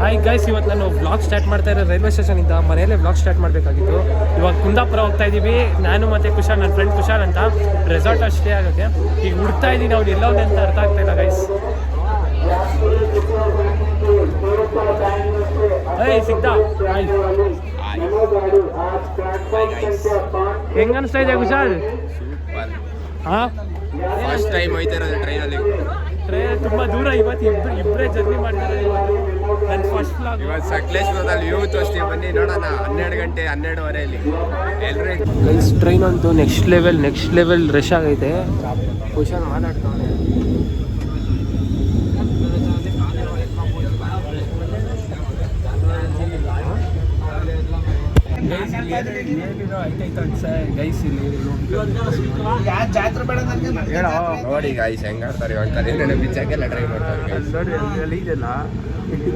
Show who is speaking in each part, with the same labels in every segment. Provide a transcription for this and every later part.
Speaker 1: Hi guys, ಇವತ್ತು ನಾನು vlog start ಮಾಡ್ತಾ ಇರೋ ರೈಲ್ವೆ ಸ್ಟೇಷನಿಂದ. ಮನೆಯಲ್ಲೇ ವ್ಲಾಗ್ ಸ್ಟಾರ್ಟ್ ಮಾಡಬೇಕಾಗಿತ್ತು. ಇವಾಗ ಕುಂದಾಪುರ ಹೋಗ್ತಾ ಇದ್ದೀವಿ, ನಾನು ಮತ್ತು ಕುಶಾಲ್, ನನ್ನ ಫ್ರೆಂಡ್ ಕುಶಾಲ್ ಅಂತ. ರೆಸಾರ್ಟ್ ಅಷ್ಟೇ ಆಗೋಕ್ಕೆ ಈಗ ಹುಡ್ತಾ ಇದ್ದೀನಿ. ಅವ್ನು ಎಲ್ಲವನ್ನೇ ಅಂತ ಅರ್ಥ ಆಗ್ತಾ ಇಲ್ಲ ಗೈಸ್. ಸಿಗ್ತಾ ಹೆಂಗ ಅನಿಸ್ತಾ ಇದೆ ಕುಶಾಲ್? ಹಾಂ,
Speaker 2: ಫಸ್ಟ್ ಟೈಮ್ ಹೋಯ್ತಾ ಇರೋದು ಟ್ರೈನಲ್ಲಿ.
Speaker 1: ಟ್ರೈನ್ ತುಂಬ ದೂರ. ಇವತ್ತು ಇಬ್ಬರೇ ಜರ್ನಿ ಮಾಡ್ತಾರೆ. ನನ್ನ ಫಸ್ಟ್ ವ್ಲಾಗ್.
Speaker 2: ಇವತ್ತು ಸಕಲೇಶ್ವರದಲ್ಲಿ ವ್ಯೂ ತೋರಿಸ್ತೀವಿ, ಬನ್ನಿ ನೋಡೋಣ. 12 ಗಂಟೆ 12:30 ಎಲ್ಲರೂ
Speaker 1: ಗೈಸ್. ಟ್ರೈನ್ ಅಂತೂ ನೆಕ್ಸ್ಟ್ ಲೆವೆಲ್ ರಶ್ ಆಗೈತೆ. ಕುಶಾಲ್ ಮಾತಾಡ್ತಾನೆ.
Speaker 2: ನೋಡಿ ಗಾಯ್ಸ್ ಹೆಂಗಾಡ್ತಾರೆ ಇವಾಗ. ತಲೆ ಬಿಚ್ಚಾಕೆಲ್ಲ ಟ್ರೈ ಮಾಡ್ತಾರೆ
Speaker 1: ನೋಡಿ. ಅಲ್ಲಿ ಇದೆಲ್ಲ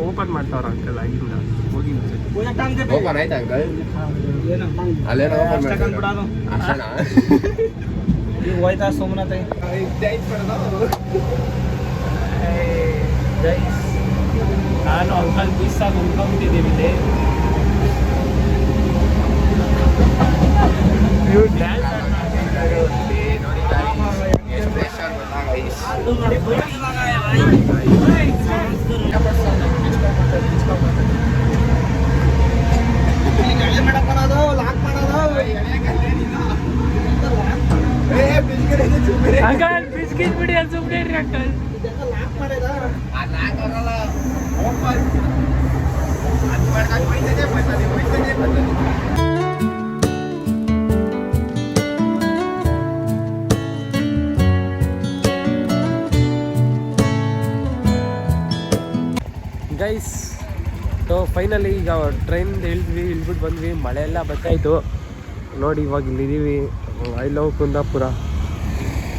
Speaker 1: ಓಪನ್ ಮಾಡ್ತಾವ್ರ ಅಂಕಲ್. ಆಗಿಂದ ಹೋಗಿ
Speaker 2: ಓಪನ್ ಆಯ್ತಾ ಅಂಕಲ್? ಅಲ್ಲೇನೋ ಓಪನ್ ಮಾಡ್ತಾರೆ ಅಷ್ಟೇನಾ?
Speaker 1: ಹೋಯ್ತಾ ಸೋಮನಾಥ? ನಾನು ಅಂಕಲ್ ಪೀಸಾಗಿ ಉಳ್ಕೊಂಡ್ಬಿಟ್ಟಿದ್ದೀವಿ. ಅಂಕಲ್ ಬಿಸ್ಕಿಟ್ ಬಿಡಿ, ಅಲ್ಲಿ ಸುಮ್ಮನೆ ಇರ್ರಿ ಅಂಕಲ್. ಗೈಸ್, ಫೈನಲಿ ಈಗ ಟ್ರೈನಿಂದ ಇಳ್ಬಿಟ್ಟು ಬಂದ್ವಿ. ಮಳೆ ಎಲ್ಲ ಬರ್ತಾಯಿತ್ತು ನೋಡಿ. ಇವಾಗ ಇಲ್ಲಿದ್ದೀವಿ. I love Kundapura.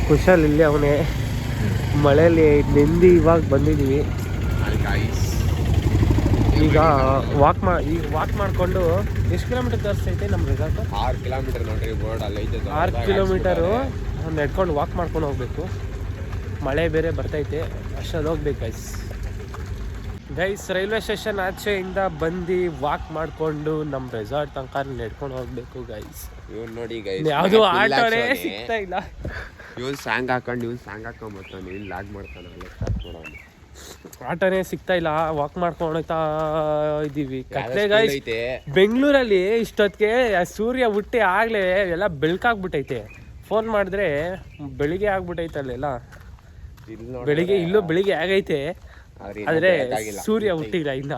Speaker 1: ಕುಶಾಲ್ ಇಲ್ಲಿ ಅವನೇ ಮಳೆಯಲ್ಲಿ ನೆಂದಿ ಇವಾಗ ಬಂದಿದ್ದೀವಿ. ಈಗ ವಾಕ್ ಮಾಡಿಕೊಂಡು ಎಷ್ಟು ಕಿಲೋಮೀಟರ್ ತೋರಿಸ್ತೈತೆ ನಮ್ಮ ರೆಸಾರ್ಟ್?
Speaker 2: 6 ಕಿಲೋಮೀಟರ್ ನೋಡ್ರಿ ಬೋರ್ಡ್ ಅಲ್ಲಿ ಐತೆ.
Speaker 1: 6 ಕಿಲೋಮೀಟರು ನಡ್ಕೊಂಡು ವಾಕ್ ಮಾಡ್ಕೊಂಡು ಹೋಗ್ಬೇಕು. ಮಳೆ ಬೇರೆ ಬರ್ತೈತೆ, ಅಷ್ಟಲ್ಲಿ ಹೋಗ್ಬೇಕು ಗೈಸ್. ರೈಲ್ವೆ ಸ್ಟೇಷನ್ ಆಚೆಯಿಂದ ಬಂದು ವಾಕ್ ಮಾಡಿಕೊಂಡು ನಮ್ಮ ರೆಸಾರ್ಟ್ ತನಕ ನಡ್ಕೊಂಡು ಹೋಗ್ಬೇಕು ಗೈಸ್.
Speaker 2: ಇವ್ನು ನೋಡಿ ಗೈಸ್,
Speaker 1: ಯಾವುದು ಆಟೋನೇ ಸಿಗ್ತಾ ಇಲ್ಲ.
Speaker 2: ಇವ್ನು ಸಾಂಗ್ ಹಾಕೊಂಡ್ಬರ್ತಾನೆ, ಇವ್ನು ಲಾಗ್ ಮಾಡ್ತಾನೆ.
Speaker 1: ಆಟೋನೇ ಸಿಗ್ತಾ ಇಲ್ಲ. ವಾಕ್ ಮಾಡ್ಕೊಂಡು ಹೋಗ್ತಾ ಇದ್ದೀವಿ. ಕತ್ಲೆ ಗೈಸ್. ಬೆಂಗಳೂರಲ್ಲಿ ಇಷ್ಟೊತ್ತಿಗೆ ಸೂರ್ಯ ಹುಟ್ಟಿ ಆಗ್ಲೇ ಎಲ್ಲ ಬೆಳಕಾಗ್ಬಿಟ್ಟೈತೆ. ಫೋನ್ ಮಾಡಿದ್ರೆ ಬೆಳಿಗ್ಗೆ ಆಗ್ಬಿಟ್ಟೈತೆ. ಅಲ್ಲೆಲ್ಲ ಬೆಳಿಗ್ಗೆ ಆಗೈತೆ, ಆದರೆ ಸೂರ್ಯ ಹುಟ್ಟಿಲ್ಲ. ಇನ್ನ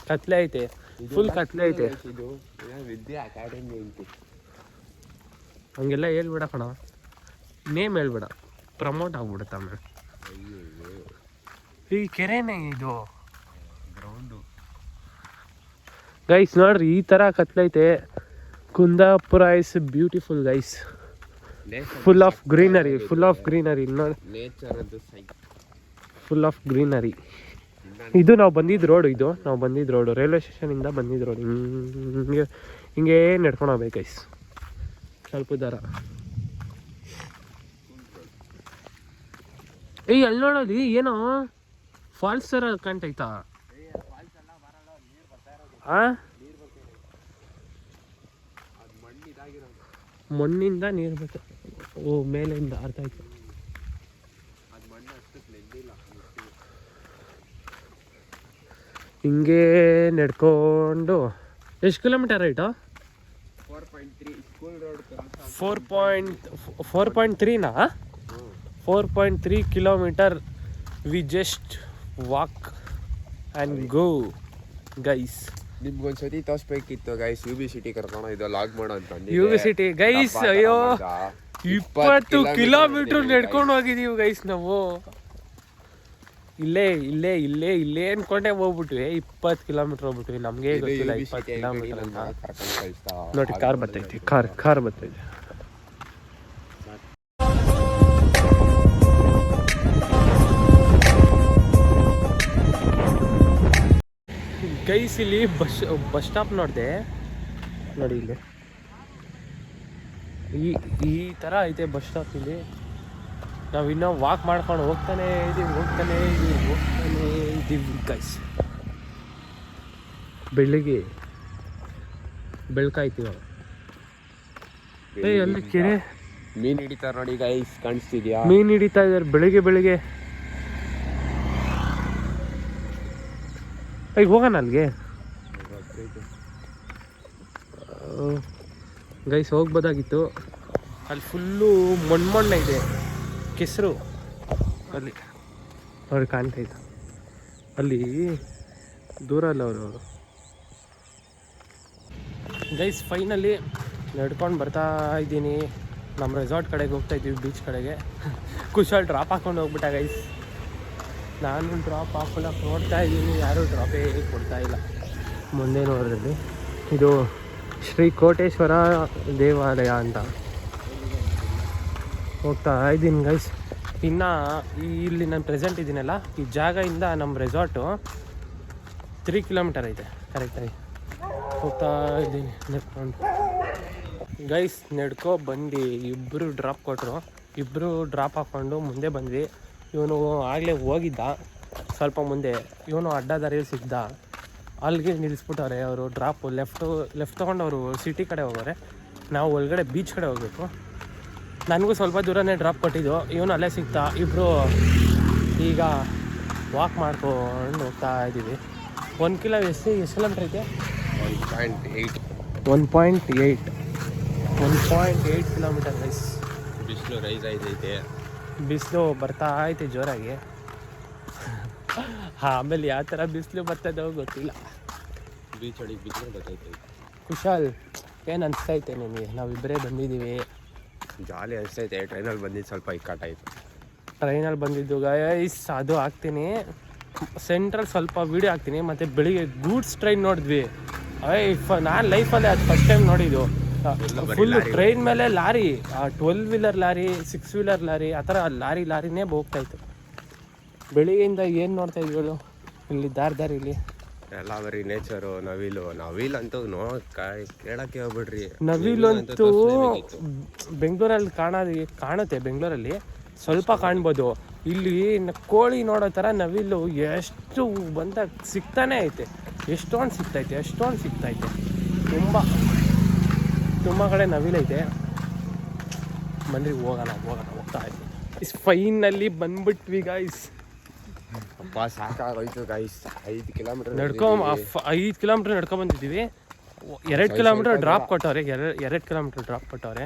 Speaker 1: ಕತ್ಲೆ ಐತೆ, ಫುಲ್ ಕತ್ಲೆ ಐತೆ. ಹಂಗೆಲ್ಲ ಹೇಳ್ಬೇಡ ಕಣ, ನೇಮ್ ಹೇಳ್ಬೇಡ, ಪ್ರಮೋಟ್ ಆಗ್ಬಿಡುತ್ತೆ ಆಮೇಲೆ. ಈ ಕೆರೆನೇ ಇದು ಗ್ರೌಂಡು ಗೈಸ್. ನೋಡ್ರಿ ಈ ಥರ ಕತ್ಲೈತೆ. Kundapura is beautiful guys. Full of greenery ನೋಡಿ. Full of greenery. ಇದು ನಾವು ಬಂದಿದ್ದ ರೋಡು. ರೈಲ್ವೆ ಸ್ಟೇಷನಿಂದ ಬಂದಿದ್ದ ರೋಡ್. ಹಿಂಗೆ ನಡ್ಕೊಂಡು ಹೋಗ್ಬೇಕು ಗೈಸ್. ಸ್ವಲ್ಪ ದರ. ಅಲ್ಲಿ ನೋಡೋದು ಏನೋ ಫಾಲ್ಸ್ ಥರ ಕಾಣ್ತೈತಾ? ಮಣ್ಣಿಂದ ನೀರು ಬೇಕು. ಓ, ಮೇಲಿಂದ ಅರ್ಥ ಆಯ್ತು. ಹಿಂಗೆ ನಡ್ಕೊಂಡು ಎಷ್ಟು ಕಿಲೋಮೀಟರ್ ಆಯ್ತು? 4.3ನಾ? 4.3 kilometre. We just walk and go guys.
Speaker 2: ನಿಮ್ಗೊಂದ್ಸತಿ ತೋರಿಸ್ಬೇಕಿತ್ತು ಗೈಸ್. UB ಸಿಟಿ ಕರ್ಕೊಂಡು ಇದು ಲಾಗ್ ಮಾಡೋ ಅಂತ.
Speaker 1: UB city guys. ಅಯ್ಯೋ, 20 ಕಿಲೋಮೀಟರ್ ನಡ್ಕೊಂಡು ಹೋಗಿದ್ದೀವಿ ಗೈಸ್ ನಾವು. ಇಲ್ಲೇ ಅನ್ಕೊಂಡೆ ಹೋಗ್ಬಿಟ್ವಿ. 20 ಕಿಲೋಮೀಟರ್ ಹೋಗ್ಬಿಟ್ವಿ. ನಮಗೆ ಗೊತ್ತಿಲ್ಲ 20 ಕಿಲೋಮೀಟರ್ ಅಂತ. ನೋಡಿ ಕಾರ್ ಬರ್ತೈತಿ. ಕಾರ್ ಬರ್ತೈತಿ ಗೈಸ್. ಇಲ್ಲಿ ಬಸ್ ಸ್ಟಾಪ್ ನೋಡಿದೆ ನೋಡಿ. ಇಲ್ಲಿ ಈ ಥರ ಐತೆ ಬಸ್ ಸ್ಟಾಪ್ ಇಲ್ಲಿ. ನಾವು ಇನ್ನೂ ವಾಕ್ ಮಾಡ್ಕೊಂಡು ಹೋಗ್ತಾನೆ ಇದ್ದೀವಿ ಗೈಸ್. ಬೆಳಿಗ್ಗೆ ಬೆಳ್ಕಾಯ್ತೀವ. ಅಲ್ಲಿ ಕೆರೆ
Speaker 2: ಮೀನ್ ಹಿಡಿತಾರ ನೋಡಿ ಗೈಸ್, ಕಾಣಿಸ್ತಿದ್ಯಾ?
Speaker 1: ಮೀನು ಹಿಡಿತಾ ಇದ್ದಾರೆ ಬೆಳಿಗ್ಗೆ. ಈಗ ಹೋಗೋಣ ಅಲ್ಲಿಗೆ ಗೈಸ್, ಹೋಗ್ಬೋದಾಗಿತ್ತು. ಅಲ್ಲಿ ಫುಲ್ಲು ಮಣ್ಣೆ ಇದೆ, ಕೆಸರು. ಅಲ್ಲಿ ಅವ್ರಿಗೆ ಕಾಣ್ತೈತೆ, ಅಲ್ಲಿ ದೂರ ಅಲ್ಲ ಅವರು. ಗೈಸ್ ಫೈನಲಿ ನಡ್ಕೊಂಡು ಬರ್ತಾ ಇದ್ದೀನಿ. ನಮ್ಮ ರೆಸಾರ್ಟ್ ಕಡೆಗೆ ಹೋಗ್ತಾ ಇದ್ದೀವಿ, ಬೀಚ್ ಕಡೆಗೆ. ಕುಶಾಲ್ ಡ್ರಾಪ್ ಹಾಕ್ಕೊಂಡು ಹೋಗ್ಬಿಟ್ಟ ಗೈಸ್. ನಾನು ಡ್ರಾಪ್ ಹಾಕೊಳ್ಳೋಕೆ ನೋಡ್ತಾ ಇದ್ದೀನಿ, ಯಾರೂ ಡ್ರಾಪೇ ಕೊಡ್ತಾ ಇಲ್ಲ. ಮುಂದೆ ನೋಡ್ರಲ್ಲಿ ಇದು ಶ್ರೀ ಕೋಟೇಶ್ವರ ದೇವಾಲಯ ಅಂತ ಹೋಗ್ತಾ ಇದ್ದೀನಿ ಗೈಸ್. ಇನ್ನು ಇಲ್ಲಿ ನಾನು ಪ್ರೆಸೆಂಟ್ ಇದ್ದೀನಲ್ಲ, ಈ ಜಾಗದಿಂದ ನಮ್ಮ ರೆಸಾರ್ಟು 3 ಕಿಲೋಮೀಟರ್ ಐತೆ ಕರೆಕ್ಟಾಗಿ. ಹೋಗ್ತಾ ಇದ್ದೀನಿ ನಡ್ಕೊಂಡು ಗೈಸ್. ಬಂದು ಇಬ್ಬರು ಡ್ರಾಪ್ ಕೊಟ್ಟರು, ಇಬ್ಬರು ಡ್ರಾಪ್ ಹಾಕ್ಕೊಂಡು ಮುಂದೆ ಬಂದ್ವಿ. ಇವನು ಆಗಲೇ ಹೋಗಿದ್ದ ಸ್ವಲ್ಪ ಮುಂದೆ, ಇವನು ಅಡ್ಡ ದಾರಿಯಲ್ಲಿ ಸಿಗ್ದ. ಅಲ್ಲಿಗೆ ನಿಲ್ಲಿಸ್ಬಿಟ್ಟವ್ರೆ ಅವರು. ಡ್ರಾಪು ಲೆಫ್ಟ್ ತೊಗೊಂಡು ಅವರು ಸಿಟಿ ಕಡೆ ಹೋಗೋರೆ, ನಾವು ಒಳಗಡೆ ಬೀಚ್ ಕಡೆ ಹೋಗಬೇಕು. ನನಗೂ ಸ್ವಲ್ಪ ದೂರನೇ ಡ್ರಾಪ್ ಕೊಟ್ಟಿದ್ದು, ಇವನು ಅಲ್ಲೇ ಸಿಗ್ತಾ. ಇಬ್ಬರು ಈಗ ವಾಕ್ ಮಾಡ್ಕೊಂಡು ಹೋಗ್ತಾ ಇದ್ದೀವಿ. 1 ಕಿಲೋಮೀಟ್ರ್ ಐತೆ? 1.8 ಕಿಲೋಮೀಟರ್ ಗೈಸ್.
Speaker 2: ಬಿಸಿಲು ರೈಸ್ ಐತೆ,
Speaker 1: ಬಿಸಿಲು ಬರ್ತಾ ಐತೆ ಜೋರಾಗಿ. ಆಮೇಲೆ ಯಾವ ಥರ ಬಿಸಿಲು ಬರ್ತದೋ ಗೊತ್ತಿಲ್ಲ.
Speaker 2: ಬೀಚ್ ಅಡಿಗೆ ಬಿಸಿಲು ಬರ್ತೈತೆ.
Speaker 1: ಕುಶಾಲ್, ಏನು ಅನಿಸ್ತೈತೆ ನಿಮಗೆ? ನಾವಿಬ್ಬರೇ ಬಂದಿದ್ದೀವಿ,
Speaker 2: ಜಾಲಿ ಅನಿಸ್ತೈತೆ. ಟ್ರೈನಲ್ಲಿ ಬಂದಿದ್ದು ಸ್ವಲ್ಪ ಇಕ್ಕಟ್ಟ ಆಯಿತು.
Speaker 1: ಟ್ರೈನಲ್ಲಿ ಬಂದಿದ್ದು ಗೈಸ್, ಅದು ಹಾಕ್ತೀನಿ ಸೆಂಟ್ರಲ್ ಸ್ವಲ್ಪ ವೀಡಿಯೋ ಹಾಕ್ತೀನಿ. ಮತ್ತು ಬೆಳಿಗ್ಗೆ ಗೂಡ್ಸ್ ಟ್ರೈನ್ ನೋಡಿದ್ವಿ. ನಾನು ಲೈಫಲ್ಲೇ ಅದು ಫಸ್ಟ್ ಟೈಮ್ ನೋಡಿದ್ದು. ಫುಲ್ಲು ಟ್ರೈನ್ ಮೇಲೆ lorry, 12 wheeler lorry, 6 wheeler lorry, ಆ ಥರ ಲಾರಿನೇ ಹೋಗ್ತಾಯಿತ್ತು. ಬೆಳಿಗ್ಗೆಯಿಂದ ಏನು ನೋಡ್ತಾ ಇದ್ವಿ ಇಲ್ಲಿ ದಾರಿಲಿ
Speaker 2: ಎಲ್ಲ ಬರೀ ನೇಚರು. ನವಿಲ್ ಅಂತೂ ಕೇಳಕ್ಕೆ ಹೋಗ್ಬಿಡ್ರಿ.
Speaker 1: ನವಿಲಂತೂ ಬೆಂಗಳೂರಲ್ಲಿ ಕಾಣುತ್ತೆ. ಬೆಂಗಳೂರಲ್ಲಿ ಸ್ವಲ್ಪ ಕಾಣ್ಬೋದು. ಇಲ್ಲಿ ಕೋಳಿ ನೋಡೋ ಥರ ನವಿಲು ಎಷ್ಟು ಬಂದಾಗ ಸಿಗ್ತಾನೆ ಐತೆ. ಎಷ್ಟೊಂದು ಸಿಗ್ತೈತೆ. ತುಂಬ ಕಡೆ ನವಿಲೈತೆ. ಬನ್ನಿ ಹೋಗೋಣ ಹೋಗ್ತಾ ಇದ್ವಿ. ಫೈನಲ್ಲಿ ಬಂದ್ಬಿಟ್ವಿ ಗೈಸ್.
Speaker 2: ಅಪ್ಪ ಸಾಕಾಗೋಯ್ತು ಗೈಸ್. 5 ಕಿಲೋಮೀಟರ್
Speaker 1: 5 ಕಿಲೋಮೀಟರ್ ನಡ್ಕೊಂಬಂದಿದ್ದೀವಿ. 2 ಕಿಲೋಮೀಟರ್ ಡ್ರಾಪ್ ಕೊಟ್ಟವ್ರೆ. 2 ಕಿಲೋಮೀಟರ್ ಡ್ರಾಪ್ ಕೊಟ್ಟವ್ರೆ.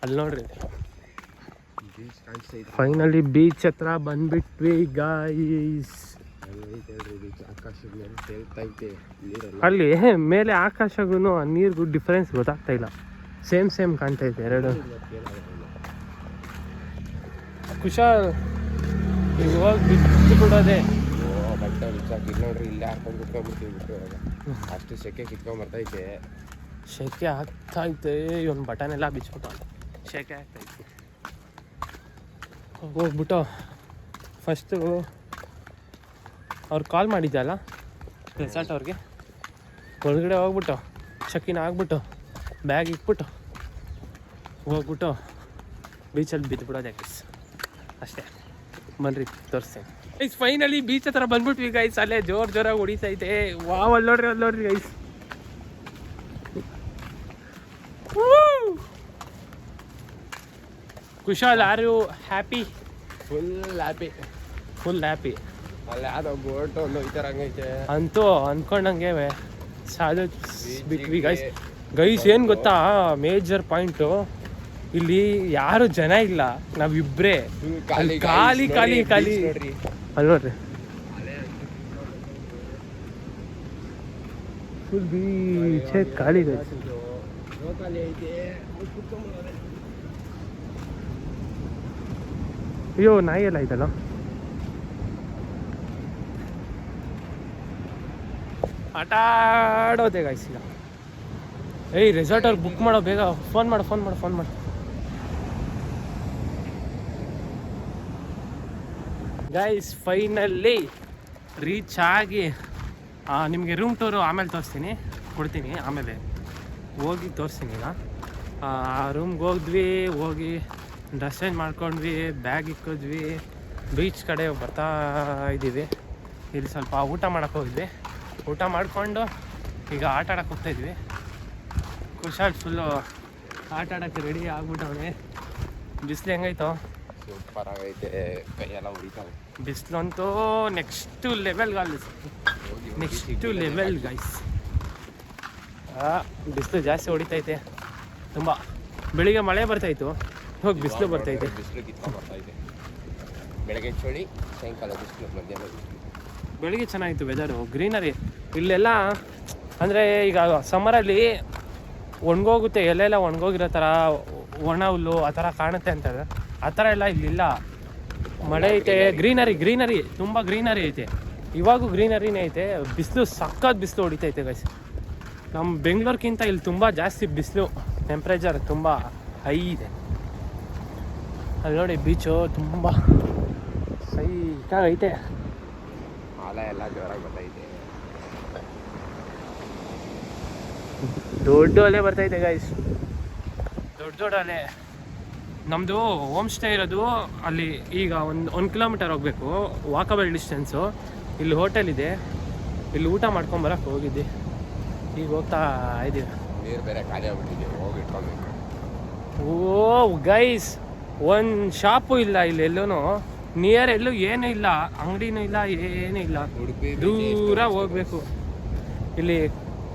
Speaker 1: ಅಲ್ಲಿ ನೋಡ್ರಿ, ಫೈನಲಿ ಬೀಚ್ ಹತ್ರ ಬಂದ್ಬಿಟ್ವಿ ಗೈಸ್. ಅಲ್ಲಿ ಮೇಲೆ ಆಕಾಶಗೂ ನೀರಿಗೂ ಡಿಫ್ರೆನ್ಸ್ ಗೊತ್ತಾಗ್ತಾ ಇಲ್ಲ. ಸೇಮ್ ಕಾಣ್ತಾ ಇದೆ ಎರಡು. ಕುಶಾಲ್ ಇವಾಗ ಬಿಟ್ಟು ಬಿಡೋದೆ.
Speaker 2: ಬಟ್ಟೆ ಬಿಚ್ಚಾಕಿ ನೋಡ್ರಿ, ಇಲ್ಲೇ ಹಾಕೊಂಡು ಕುತ್ಕೊಂಡ್ಬಿಡ್ತೀವಿ. ಅಷ್ಟು ಸೆಕೆ ಕಿತ್ಕೊಂಡ್ಬರ್ತೈತೆ.
Speaker 1: ಸೆಕೆ ಆಗ್ತೈತೆ. ಇವನು ಬಟನೆಲ್ಲ ಬಿಚ್ಬಿಟ್ಟು ಸೆಕೆ ಆಗ್ತೈತೆ. ಹೋಗ್ಬಿಟ್ಟು ಫಸ್ಟು ಅವ್ರು ಕಾಲ್ ಮಾಡಿದ್ದಲ್ಲ ರೆಸಾರ್ಟ್ ಅವ್ರಿಗೆ, ಒಳಗಡೆ ಹೋಗ್ಬಿಟ್ಟು ಚೆಕ್ಕಿನ್ ಆಗ್ಬಿಟ್ಟು ಬ್ಯಾಗ್ ಇಟ್ಬಿಟ್ಟು ಹೋಗ್ಬಿಟ್ಟು ಬೀಚಲ್ಲಿ ಬಿದ್ದುಬಿಡೋದೆ ಗೈಸ್, ಅಷ್ಟೇ. ಬನ್ರಿ ತೋರಿಸ್ತೇನೆ ಗೈಸ್. ಫೈನಲಿ ಬೀಚ್ ಹತ್ರ ಬಂದ್ಬಿಟ್ವಿ ಗೈಸ್. ಅಲ್ಲೇ ಜೋರಾಗಿ ಹೊಡಿತೈತೆ. ವಾವ್, ಅಲ್ಲಿ ನೋಡ್ರಿ guys. Kushal, are you happy? Full happy.
Speaker 2: ಅಲ್ಲಿ ಯಾವ್ದೋ ಬೋಟ್ ಒಂದು ಈ ಥರ ಹಂಗೈತೆ
Speaker 1: ಅಂತೂ ಅಂದ್ಕೊಂಡಂಗೆ ಸಾಧು ಬಿಟ್ವಿ ಗೈಸ್. ಏನು ಗೊತ್ತಾ ಮೇಜರ್ ಪಾಯಿಂಟು, ಇಲ್ಲಿ ಯಾರು ಜನ ಇಲ್ಲ, ನಾವಿಬ್ಬರೇ. ಖಾಲಿ ಅಲ್ಲಿ ನೋಡ್ರಿ, ಫುಲ್ ಬೀಚ್ ಖಾಲಿ ಗೈಸ್. ಅಯ್ಯೋ, ನಾಯಿ ಎಲ್ಲ ಐತಲ್ಲ. ಆಟ ಆಡೋದೆ ಗೈಸ್. ಈಗ ರೆಸಾರ್ಟ್ ಅವ್ರಿಗೆ ಬುಕ್ ಮಾಡೋ, ಬೇಗ ಫೋನ್ ಮಾಡು. ಗೈಸ್ ಫೈನಲ್ಲಿ ರೀಚ್ ಆಗಿ ನಿಮಗೆ ರೂಮ್ ಟೂರು ಆಮೇಲೆ ಕೊಡ್ತೀನಿ, ಆಮೇಲೆ ಹೋಗಿ ತೋರಿಸ್ತೀನಿ. ಈಗ ರೂಮ್ಗೆ ಹೋಗಿ ಡ್ರೆಸ್ ಚೇಂಜ್ ಮಾಡ್ಕೊಂಡ್ವಿ, ಬ್ಯಾಗ್ ಇಕ್ಕಿದ್ವಿ, ಬೀಚ್ ಕಡೆ ಬರ್ತಾ ಇದ್ದೀವಿ. ಇಲ್ಲಿ ಸ್ವಲ್ಪ ಊಟ ಮಾಡೋಕ್ಕೆ ಹೋಗಿದ್ವಿ, ಊಟ ಮಾಡಿಕೊಂಡು ಈಗ ಆಟ ಆಡೋಕ್ಕೆ ಹೋಗ್ತಾಯಿದ್ವಿ. ಕುಶಾಲ್ ಫುಲ್ಲು ಆಟ ಆಡೋಕ್ಕೆ ರೆಡಿ ಆಗ್ಬಿಟ್ಟವನೆ. ಬಿಸಿಲು ಹೆಂಗೈತೋ?
Speaker 2: ಸೂಪರ್ ಆಗೈತೆ, ಕೈಯೆಲ್ಲ ಉಳಿತಾವೆ.
Speaker 1: ಬಿಸಿಲಂತೂ ನೆಕ್ಸ್ಟ್ ಲೆವೆಲ್ ಗೈಸ್. ಬಿಸಿಲು ಜಾಸ್ತಿ ಹೊಡಿತೈತೆ ತುಂಬ. ಬೆಳಿಗ್ಗೆ ಮಳೆ ಬರ್ತಾಯಿತ್ತು, ಇವಾಗ ಬಿಸಿಲು ಬರ್ತೈತೆ.
Speaker 2: ಬಿಸಿಲು ಕಿತ್ಕೊಂಡು ಬರ್ತೈತೆ. ಬೆಳಗ್ಗೆ ಚಳಿ, ಸಾಯಂಕಾಲ ಬಿಸಿಲು, ಮಧ್ಯಾಹ್ನ ಬಿಸಿಲು.
Speaker 1: ಬೆಳಿಗ್ಗೆ ಚೆನ್ನಾಗಿತ್ತು ವೆದರು, ಗ್ರೀನರಿ ಇಲ್ಲೆಲ್ಲ. ಅಂದರೆ ಈಗ ಸಮ್ಮರಲ್ಲಿ ಒಣಗೋಗುತ್ತೆ, ಎಲ್ಲೆಲ್ಲ ಒಣಗೋಗಿರೋ ಥರ ಒಣ ಹುಲ್ಲು ಆ ಥರ ಕಾಣುತ್ತೆ ಅಂತಾರೆ. ಆ ಥರ ಎಲ್ಲ ಇಲ್ಲಿಲ್ಲ. ಮಳೆ ಐತೆ, ಗ್ರೀನರಿ ತುಂಬ ಗ್ರೀನರಿ ಐತೆ. ಇವಾಗೂ ಗ್ರೀನರಿನೇ ಐತೆ. ಬಿಸಿಲು ಸಖತ್ ಬಿಸಿಲು ಹೊಡಿತೈತೆ ಗೈಸ್. ನಮ್ಮ ಬೆಂಗಳೂರಿಗಿಂತ ಇಲ್ಲಿ ತುಂಬ ಜಾಸ್ತಿ ಬಿಸಿಲು, ಟೆಂಪ್ರೇಚರ್ ತುಂಬ ಹೈ ಇದೆ. ಅಲ್ಲಿ ನೋಡಿ ಬೀಚು ತುಂಬ ಸೈಕಾಗೈತೆ.
Speaker 2: ಅಲೆ ಎಲ್ಲ ಜೋರಾಗಿ ಬರ್ತೈತೆ.
Speaker 1: ದೊಡ್ಡ ಅಲೆ ಬರ್ತೈತೆ ಗೈಸ್, ದೊಡ್ಡ ಅಲೆ. ನಮ್ಮದು ಹೋಮ್ ಸ್ಟೇ ಇರೋದು ಅಲ್ಲಿ. ಈಗ ಒಂದು ಕಿಲೋಮೀಟರ್ ಹೋಗಬೇಕು, ವಾಕಬಲ್ ಡಿಸ್ಟೆನ್ಸು. ಇಲ್ಲಿ ಹೋಟೆಲ್ ಇದೆ, ಇಲ್ಲಿ ಊಟ ಮಾಡ್ಕೊಂಬರಕ್ಕೆ ಹೋಗಿದ್ದೆ. ಈಗ ಹೋಗ್ತಾ ಇದ್ದೀವಿ.
Speaker 2: ನೀರು ಬೇರೆ ಖಾಲಿ ಆಗ್ಬಿಟ್ಟಿದೆ, ಹೋಗಿ ಇಟ್ಕೊಬೇಕು.
Speaker 1: ಓ ಗೈಸ್, ಒಂದು ಶಾಪು ಇಲ್ಲ ಇಲ್ಲಿ ಎಲ್ಲೂ. ನಿಯರ್ ಎಲ್ಲೂ ಏನೂ ಇಲ್ಲ, ಅಂಗಡಿನೂ ಇಲ್ಲ, ಏನೂ ಇಲ್ಲ. ದೂರ ಹೋಗ್ಬೇಕು. ಇಲ್ಲಿ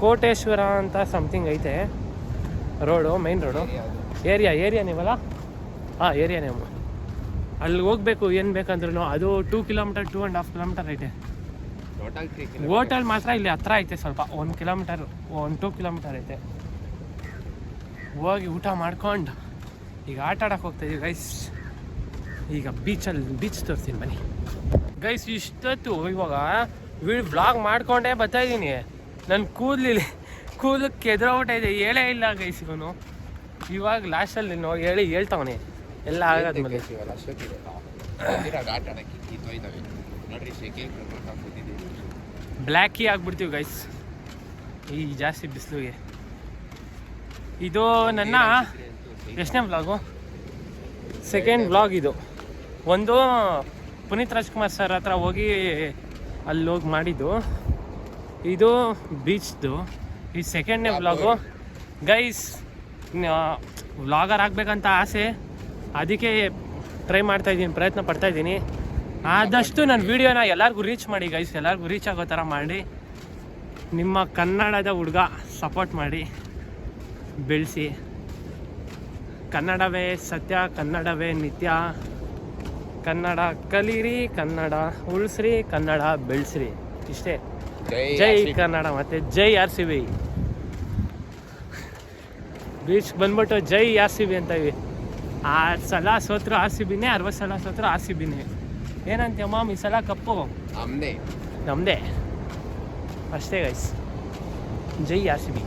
Speaker 1: ಕೋಟೇಶ್ವರ ಅಂತ ಸಮಥಿಂಗ್ ಐತೆ ರೋಡು, ಮೈನ್ ರೋಡು. ಏರಿಯಾ ನೀವಲ್ಲ? ಹಾಂ, ಏರಿಯಾನೇ. ಅಲ್ಲಿ ಹೋಗ್ಬೇಕು. ಏನು ಬೇಕಂದ್ರೂ ಅದು 2 ಕಿಲೋಮೀಟರ್, 2.5 ಕಿಲೋಮೀಟರ್ ಐತೆ. ಹೋಟೆಲ್ ಮಾತ್ರ ಇಲ್ಲಿ ಹತ್ರ ಐತೆ ಸ್ವಲ್ಪ, 1 ಕಿಲೋಮೀಟರ್, 2 ಕಿಲೋಮೀಟರ್ ಐತೆ. ಹೋಗಿ ಊಟ ಮಾಡ್ಕೊಂಡು ಈಗ ಆಟ ಆಡೋಕೆ ಹೋಗ್ತಾಯಿದ್ದೀವಿ ಗೈಸ್. ಈಗ ಬೀಚ್ ತೋರಿಸ್ತೀನಿ ಬನ್ನಿ ಗೈಸ್. ಇಷ್ಟೊತ್ತು ಇವಾಗ ವ್ಲಾಗ್ ಮಾಡ್ಕೊಂಡೇ ಬರ್ತಾಯಿದ್ದೀನಿ. ನನ್ನ ಕೂದಲು ಕೆದ್ರೋಗ್ಬಿಟ್ಟೈತೆ, ಹೇಳೇ ಇಲ್ಲ ಗೈಸ್. ಇವನು ಇವಾಗ ಲಾಸ್ಟಲ್ಲಿ ಹೇಳ್ತಾವನೆ ಎಲ್ಲ ಆಗೋದ್ಮೇಲೆ. ಬ್ಲ್ಯಾಕಿ ಆಗ್ಬಿಡ್ತೀವಿ ಗೈಸ್ ಈ ಜಾಸ್ತಿ ಬಿಸಿಲಿಗೆ. ಇದು ನನ್ನ ಎಷ್ಟನೇ ವ್ಲಾಗು? ಸೆಕೆಂಡ್ ವ್ಲಾಗ್ ಇದು. ಒಂದು ಪುನೀತ್ ರಾಜ್ಕುಮಾರ್ ಸರ್ ಹತ್ರ ಹೋಗಿ ಅಲ್ಲಿ ಹೋಗಿ ಮಾಡಿದ್ದು, ಇದು ಬೀಚ್ದು. ಈ ಸೆಕೆಂಡ್ನೇ ವ್ಲಾಗು ಗೈಸ್. ವ್ಲಾಗರ್ ಆಗಬೇಕಂತ ಆಸೆ, ಅದಕ್ಕೆ ಪ್ರಯತ್ನ ಪಡ್ತಾಯಿದ್ದೀನಿ. ಆದಷ್ಟು ನನ್ನ ವೀಡಿಯೋನ ಎಲ್ಲರಿಗೂ ರೀಚ್ ಮಾಡಿ ಗೈಸ್, ಎಲ್ಲರಿಗೂ ರೀಚ್ ಆಗೋ ಥರ ಮಾಡಿ. ನಿಮ್ಮ ಕನ್ನಡದ ಹುಡುಗ ಸಪೋರ್ಟ್ ಮಾಡಿ, ಬೆಳೆಸಿ. ಕನ್ನಡವೇ ಸತ್ಯ, ಕನ್ನಡವೇ ನಿತ್ಯ. ಕನ್ನಡ ಕಲೀರಿ, ಕನ್ನಡ ಉಳಿಸ್ರಿ, ಕನ್ನಡ ಬೆಳೆಸ್ರಿ. ಇಷ್ಟೇ. ಜೈ ಕನ್ನಡ ಮತ್ತು ಜೈ RCB. ಬೀಚ್ಗೆ ಬಂದ್ಬಿಟ್ಟು ಜೈ RCB ಅಂತೀವಿ. 6 ಸಲ ಸೋತ್ರು RCBನೇ, 60 ಸಲ ಸೋತ್ರು RCBನೇ. ಏನಂತೀಯಮ್ಮ ಈ ಸಲ ಕಪ್ಪು ನಮ್ಮದೇ ಅಷ್ಟೇ ಗೈಸ್. ಜೈ RCB.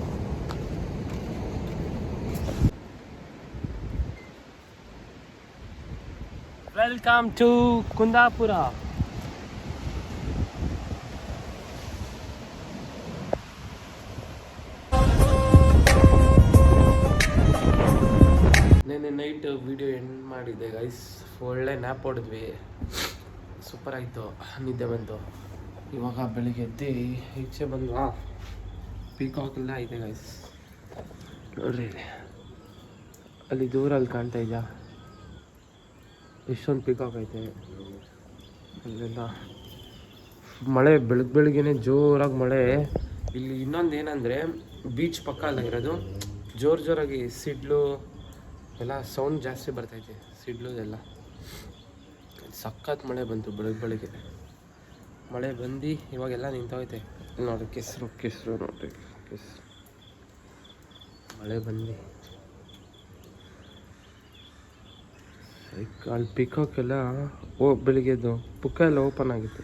Speaker 1: Welcome to Kundapura. ನೆನ್ನೆ ನೈಟ್ ವಿಡಿಯೋ ಎಂಡ್ ಮಾಡಿದ್ದೆ ಗೈಸ್. ಒಳ್ಳೆ ನ್ಯಾಪ್ ಹೊಡೆದ್ವಿ, ಸೂಪರ್ ಆಯಿತು, ನಿದ್ದೆ ಬಂತು. ಇವಾಗ ಬೆಳಿಗ್ಗೆ ಎದ್ದು ಈಚೆ ಬಂದ್ವಾ, ಪೀಕಾಕ್ ಎಲ್ಲ ಇದೆ ಗೈಸ್. ನೋಡ್ರಿ ಅಲ್ಲಿ ದೂರಲ್ಲಿ ಕಾಣ್ತಾ ಇದೆಯಾ, ಎಷ್ಟೊಂದು ಪೀಕಾಕ್ ಐತೆ. ಅಲ್ಲೆಲ್ಲ ಮಳೆ, ಬೆಳಗ್ಗೆನೇ ಜೋರಾಗಿ ಮಳೆ. ಇಲ್ಲಿ ಇನ್ನೊಂದು ಏನಂದರೆ, ಬೀಚ್ ಪಕ್ಕ ಅಲ್ಲ ಇರೋದು, ಜೋರಾಗಿ ಸಿಡ್ಲು ಎಲ್ಲ ಸೌಂಡ್ ಜಾಸ್ತಿ ಬರ್ತೈತೆ, ಸಿಡ್ಲುದೆಲ್ಲ. ಸಖತ್ ಮಳೆ ಬಂತು ಬೆಳಗ್ಗೆ. ಮಳೆ ಬಂದು ಇವಾಗೆಲ್ಲ ನಿಂತೋಯ್ತೆ. ನೋಡಿ ಕೆಸರು ನೋಡ್ರಿ, ಮಳೆ ಬಂದು ಅಲ್ಲಿ ಪಿಕಾಕೆಲ್ಲ ಬೆಳಿಗ್ಗೆದ್ದು ಪುಕ್ಕ ಎಲ್ಲ ಓಪನ್ ಆಗಿತ್ತು.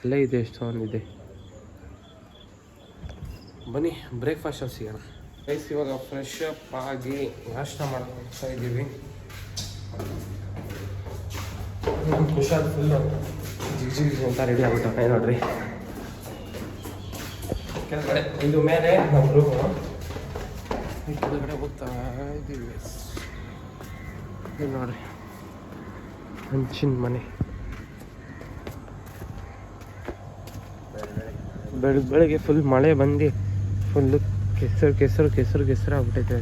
Speaker 1: ಅಲ್ಲೇ ಇದೆ, ಎಷ್ಟೊಂದಿದೆ. ಬನ್ನಿ ಬ್ರೇಕ್ಫಾಸ್ಟ್ ಸಿಗೋಣ ಗೈಸ್. ಇವಾಗ ಫ್ರೆಶ್ ಅಪ್ ಆಗಿ ನಾಷ್ಟ ಮಾಡ್ತಾ ಇದ್ದೀವಿ. ಕುಶಾಲ್ ಫುಲ್ಲು ಜಿಗ್ ಅಂತ ರೆಡಿ ಆಗ್ಬಿಟ್ಟೆ ನೋಡ್ರಿ. ಕೆಳಗಡೆ ಇದು ಮೇಲೆ ನಮ್ಮ ರೂಮು.
Speaker 2: ಈ ಕಡೆ ಹೋಗ್ತಾ ಇದ್ದೀವಿ.
Speaker 1: ಇದು ನೋಡ್ರಿ ಹಂಚಿನ ಮನೆ. ಬೆಳಗ್ಗೆ ಫುಲ್ ಮಳೆ ಬಂದು ಫುಲ್ಲು ಕೆಸರು ಆಗ್ಬಿಟ್ಟೈತೆ.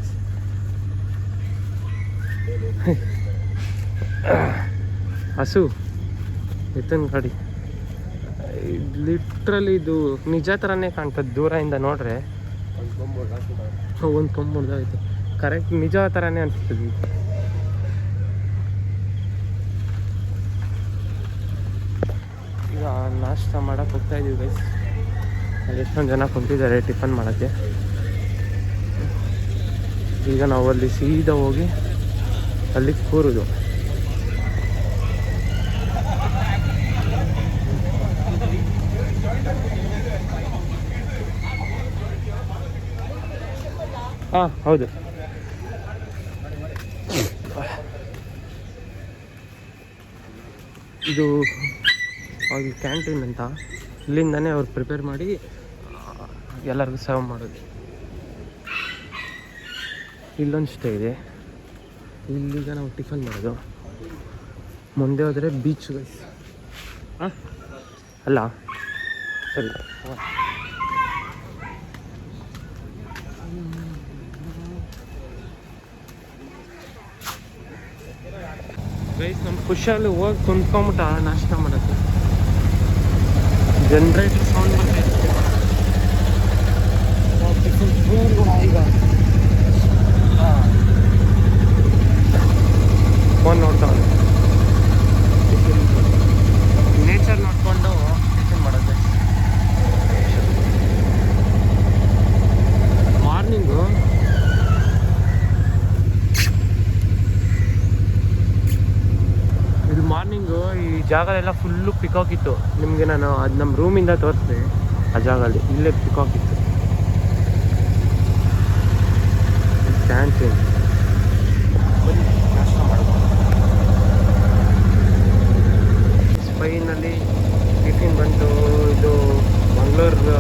Speaker 1: ಹಸು ಎತ್ತನ ಗಾಡಿ ಲಿಟ್ರಲಿ ಇದು ನಿಜ ಥರನೇ ಕಾಣ್ತದೆ ದೂರದಿಂದ ನೋಡ್ರೆ. ಒಂದು ಕೊಂಬು ಮುರಿದೋಯ್ತು. ಕರೆಕ್ಟ್ ನಿಜ ಥರನೇ ಅನಿಸ್ತದೆ. ಈಗ ನಾಷ್ಟ ಮಾಡೋಕೆ ಹೋಗ್ತಾ ಇದೀವಿ ಗೈಸ್. ಅಲ್ಲಿ ಎಷ್ಟೊಂದು ಜನ ಕುಂತಿದ್ದಾರೆ ಟಿಫನ್ ಮಾಡೋಕ್ಕೆ. ಈಗ ನಾವು ಅಲ್ಲಿ ಸೀದಾ ಹೋಗಿ ಅಲ್ಲಿ ಕೂರುದು. ಹಾಂ ಹೌದು. ಇದು ಅವ್ರ ಕ್ಯಾಂಟೀನ್ ಅಂತ. ಇಲ್ಲಿಂದನೇ ಅವ್ರು ಪ್ರಿಪೇರ್ ಮಾಡಿ ಎಲ್ಲರಿಗೂ ಸರ್ವ್ ಮಾಡೋದು. ಇಲ್ಲೊಂದು ಸ್ಟೇ ಇದೆ. ಇಲ್ಲಿಗ ನಾವು ಟಿಫನ್ ಮಾಡೋದು. ಮುಂದೆ ಹೋದರೆ ಬೀಚ್ ಗೈಸ್. ಹಾಂ ಅಲ್ಲ ಸರಿ. ಗೈಸ್ ನಮ್ಮ ಖುಷಿಯಲ್ಲಿ ಹೋಗಿ ಕುಂತ್ಕೊಂಬಿಟ್ಟ ನಾಷ್ಟ ಮಾಡೋಕ್ಕೆ. ಜನ್ರೇಟರ್ ಸೌಂಡ್ ಬರ್ತೈತೆ ಈಗ. ಫೋನ್ ನೋಡ್ತಾವೆ. ನೇಚರ್ ನೋಡಿಕೊಂಡು ಟಿಫಿನ್ ಮಾಡೋದು. ಮಾರ್ನಿಂಗು ಮಾರ್ನಿಂಗು ಈ ಜಾಗದೆಲ್ಲ ಫುಲ್ಲು ಪಿಕಾಕ್ ಇತ್ತು. ನಿಮಗೆ ನಾನು ಅದು ನಮ್ಮ ರೂಮಿಂದ ತೋರಿಸ್ದೆ. ಆ ಜಾಗದಲ್ಲಿ ಇಲ್ಲೇ ಪಿಕಾಕ್ ಇತ್ತು. ಕ್ಯಾಂಟೀನ್ ಬನ್ನಿ ನಾಷ್ಟ ಮಾಡೋದು. ಸ್ಪೈನಲ್ಲಿ ಟಿಫಿನ್ ಬಂತು. ಇದು ಮಂಗಳೂರು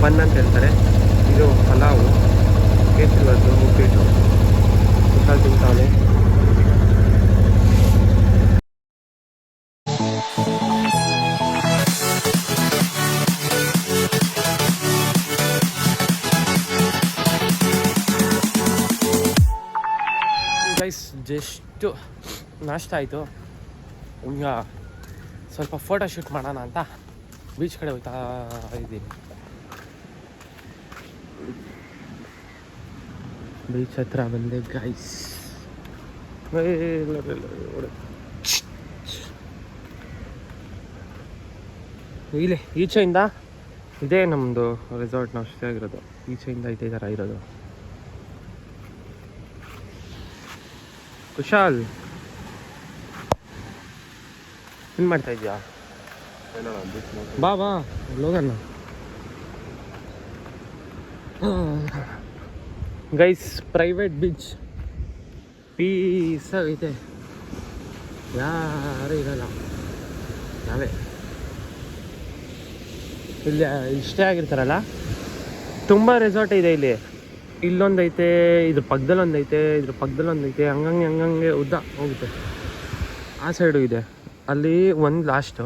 Speaker 1: ಬನ್ ಅಂತ ಹೇಳ್ತಾರೆ. ಇದು ಪಲಾವು, ಕೇಸರಿಬಾತು, ಉಪ್ಪಿಟ್ಟು. ಕುಶಾಲ್ ತಿಂತಾವನೆ. ಗೈಸ್ ಜಸ್ಟು ನಾಷ್ಟ ಆಯಿತು. ಈಗ ಸ್ವಲ್ಪ ಫೋಟೋ ಶೂಟ್ ಮಾಡೋಣ ಅಂತ ಬೀಚ್ ಕಡೆ ಹೋಗ್ತಾ ಇದ್ದೀನಿ. ಬೀಚ್ ಹತ್ರ ಬಂದೆ ಗೈಸ್. ಇಲ್ಲಿ ಈಚೆಯಿಂದ ಇದೇ ನಮ್ಮದು ರೆಸಾರ್ಟ್. ನಾವು ಸ್ಟೇ ಆಗಿರೋದು ಈಚೆಯಿಂದ ಇದೇ ಥರ ಇರೋದು. ಕುಶಾಲ್ ಏನು ಮಾಡ್ತಾ ಇದೆಯಾ? ಬಾ ಬಾ ಹೋಗೋಣ. ಗೈಸ್ ಪ್ರೈವೇಟ್ ಬೀಚ್ ಪೀಸಾಗೈತೆ. ಯಾರೂ ಇರಲ್ಲ. ನಾವೇ ಇಲ್ಲಿ ಇಷ್ಟೇ ಆಗಿರ್ತಾರಲ್ಲ. ತುಂಬ ರೆಸಾರ್ಟ್ ಇದೆ ಇಲ್ಲಿ. ಇಲ್ಲೊಂದೈತೆ, ಇದ್ರ ಪಕ್ಕದಲ್ಲಿ ಒಂದೈತೆ, ಇದ್ರ ಪಕ್ಕದಲ್ಲಿ ಒಂದೈತೆ. ಹಂಗಂಗೆ ಉದ್ದ ಹೋಗುತ್ತೆ. ಆ ಸೈಡು ಇದೆ. ಅಲ್ಲಿ ಒಂದು ಲಾಸ್ಟು,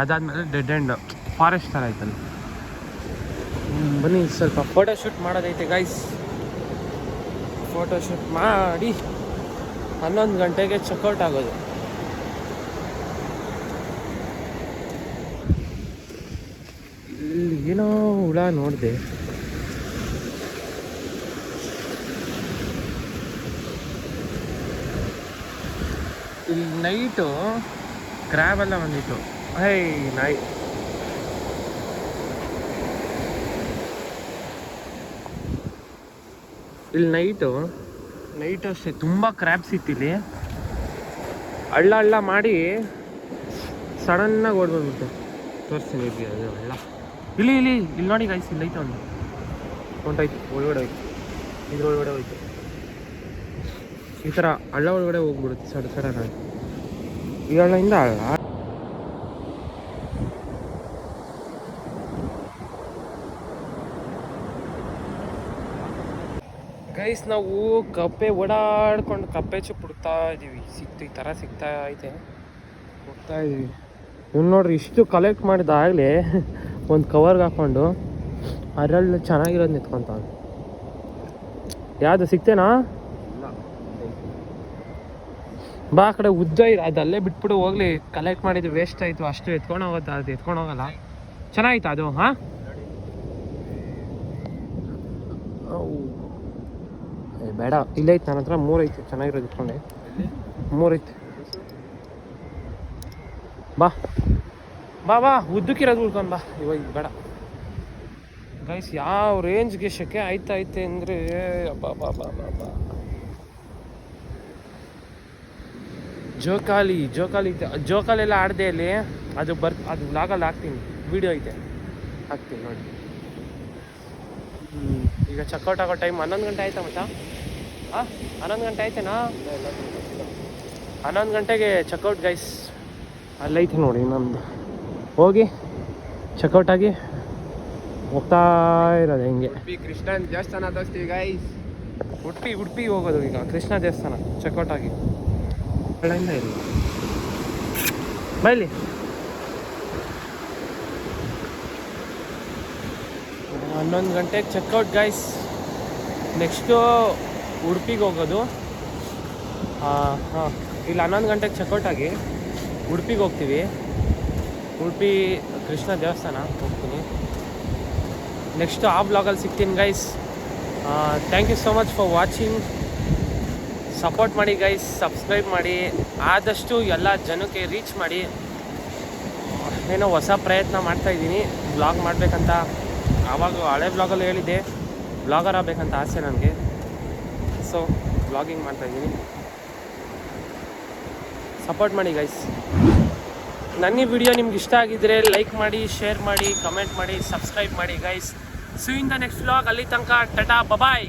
Speaker 1: ಅದಾದಮೇಲೆ ಡೆಡ್ ಎಂಡ್ ಫಾರೆಸ್ಟ್ ಥರ ಐತಲ್ಲಿ. ಬನ್ನಿ ಸ್ವಲ್ಪ ಫೋಟೋ ಶೂಟ್ ಮಾಡೋದೈತೆ ಗೈಸ್. ಫೋಟೋ ಶೂಟ್ ಮಾಡಿ 11 ಗಂಟೆಗೆ ಚೆಕ್ಔಟ್ ಆಗೋದು. ಇಲ್ಲಿ ಏನೋ ಹುಳ ನೋಡಿದೆ. ಇಲ್ಲಿ ನೈಟು ಕ್ರ್ಯಾಬೆಲ್ಲ ಬಂದಿತ್ತು. ಇಲ್ಲಿ ನೈಟು ಅಷ್ಟೇ ತುಂಬ ಕ್ರ್ಯಾಬ್ಸ್ ಇತ್ತಿಲ್ಲಿ. ಹಳ್ಳ ಮಾಡಿ ಸಡನ್ನಾಗಿ ಓಡ್ಬಂದ್ಬಿಟ್ಟು ತೋರಿಸ್ತೀನಿ ಇಲ್ಲಿ. ಅದು ಹಳ್ಳ ಇಲ್ಲಿ ನೋಡಿ ಗೈಸ್. ಇಲ್ಲೈತೆ ಒಂದು ಹೊಂಟೈತಿ ಒಳಗಡೆ ಹೋಯ್ತು. ಇದ್ರೊಳಗಡೆ ಹೋಯ್ತು. ಈ ಥರ ಹಳ್ಳ ಒಳಗಡೆ ಹೋಗ್ಬಿಡುತ್ತೆ ಸಡನ್ನಾಗಿ. ಈ ಹಳ್ಳಿಂದ ಹಳ್ಳ. ಗೈಸ್ ನಾವು ಕಪ್ಪೆ ಓಡಾಡ್ಕೊಂಡು ಕಪ್ಪೆ ಚಿಪ್ ಹುಡುಕ್ತಾ ಇದ್ದೀವಿ. ಈ ಥರ ಸಿಗ್ತಾ ಐತೆ, ಹೋಗ್ತಾ ಇದ್ದೀವಿ. ಇವ್ನು ನೋಡ್ರಿ ಇಷ್ಟು ಕಲೆಕ್ಟ್ ಮಾಡಿದಾಗಲೇ ಒಂದು ಕವರ್ಗೆ ಹಾಕ್ಕೊಂಡು ಅದರಲ್ಲಿ ಚೆನ್ನಾಗಿರೋದು ನಿಂತ್ಕೊಂತ. ಯಾವುದು ಸಿಗ್ತೇನಾ? ಬಾ ಆ ಕಡೆ ಉದ್ದ ಇದೆ, ಅದಲ್ಲೇ ಬಿಟ್ಬಿಡು ಹೋಗ್ಲಿ. ಕಲೆಕ್ಟ್ ಮಾಡಿದ್ದು ವೇಸ್ಟ್ ಆಯಿತು, ಅಷ್ಟು ಎತ್ಕೊಂಡು ಹೋಗೋದು, ಅದು ಎತ್ಕೊಂಡು ಹೋಗಲ್ಲ. ಚೆನ್ನಾಗಿತ್ತು ಅದು. ಹಾಂ ಬೇಡ, ಇಲ್ಲೈತೆ ನನ್ನ ಹತ್ರ 3 ಐತೆ ಚೆನ್ನಾಗಿರೋದು, ಇಟ್ಕೊಂಡೆ 3 ಐತೆ. ಬಾ ಬಾ ಬಾ ಉದ್ದಕ್ಕಿರೋದು ಉಳ್ಕೊಂಡು ಬಾ. ಇವಾಗ ಬೇಡ ಗೈಸ್. ಯಾವ ರೇಂಜ್ಗೆ ಶೆಕೆ ಐತೆ ಅಂದರೆ ಬಾ ಬಾ ಬಾ ಬಾ ಬಾ. ಜೋಕಾಲೆಲ್ಲ ಆಡಿದೆ ಅಲ್ಲಿ. ಅದು ವ್ಲಾಗಲ್ಲಿ ಹಾಕ್ತೀನಿ, ವಿಡಿಯೋ ಐತೆ, ಹಾಕ್ತೀನಿ ನೋಡಿ. ಈಗ ಚೆಕ್ಔಟ್ ಆಗೋ ಟೈಮ್ 11 ಗಂಟೆ ಆಯ್ತಾ ಮತ್ತ? ಹಾಂ 11 ಗಂಟೆ ಆಯ್ತೇನಾ? 11 ಗಂಟೆಗೆ ಚೆಕ್ಔಟ್ ಗೈಸ್. ಅಲ್ಲೈತೆ ನೋಡಿ, ನಮ್ಮದು ಹೋಗಿ ಚೆಕ್ಔಟ್ ಆಗಿ ಹೋಗ್ತಾ ಇರೋದು ಹೆಂಗೆ.
Speaker 2: ಕೃಷ್ಣನ ದೇವಸ್ಥಾನ ತೋರಿಸ್ತೀವಿ ಗೈಸ್.
Speaker 1: ಉಡುಪಿ ಹೋಗೋದು ಈಗ, ಕೃಷ್ಣ ದೇವಸ್ಥಾನ ಚೆಕ್ಔಟ್ ಆಗಿ. ಕಡೆಯಿಂದ ಇಲ್ಲ ಬೈಲಿ. 11 ಗಂಟೆಗೆ ಚೆಕ್ಔಟ್ ಗೈಸ್. ನೆಕ್ಸ್ಟು ಉಡುಪಿಗೆ ಹೋಗೋದು. ಹಾಂ ಇಲ್ಲಿ 11 ಗಂಟೆಗೆ ಚೆಕ್ಔಟ್ ಆಗಿ ಉಡುಪಿಗೆ ಹೋಗ್ತೀವಿ. ಉಡುಪಿ ಕೃಷ್ಣ ದೇವಸ್ಥಾನ ಹೋಗ್ತೀನಿ. ನೆಕ್ಸ್ಟು ಆ ಬ್ಲಾಗಲ್ಲಿ ಸಿಗ್ತೀನಿ guys. Thank you so much for watching. Support ಮಾಡಿ ಗೈಸ್, ಸಬ್ಸ್ಕ್ರೈಬ್ ಮಾಡಿ, ಆದಷ್ಟು ಎಲ್ಲ ಜನಕ್ಕೆ ರೀಚ್ ಮಾಡಿ. ಏನೋ ಹೊಸ ಪ್ರಯತ್ನ ಮಾಡ್ತಾಯಿದ್ದೀನಿ ಬ್ಲಾಗ್ ಮಾಡಬೇಕಂತ. ಆವಾಗ ಹಳೆ ಬ್ಲಾಗಲ್ಲಿ ಹೇಳಿದ್ದೆ ಬ್ಲಾಗರ್ ಆಗಬೇಕಂತ ಆಸೆ ನನಗೆ. ಸೊ ಬ್ಲಾಗಿಂಗ್ ಮಾಡ್ತಾಯಿದ್ದೀನಿ, ಸಪೋರ್ಟ್ ಮಾಡಿ ಗೈಸ್. ನನ್ನ ಈ ವಿಡಿಯೋ ನಿಮ್ಗೆ ಇಷ್ಟ ಆಗಿದ್ದರೆ ಲೈಕ್ ಮಾಡಿ, ಶೇರ್ ಮಾಡಿ, ಕಮೆಂಟ್ ಮಾಡಿ, ಸಬ್ಸ್ಕ್ರೈಬ್ ಮಾಡಿ guys. See you in the next vlog. ಅಲ್ಲಿ ತನಕ ಟಾಟಾ ಬಾಯ್.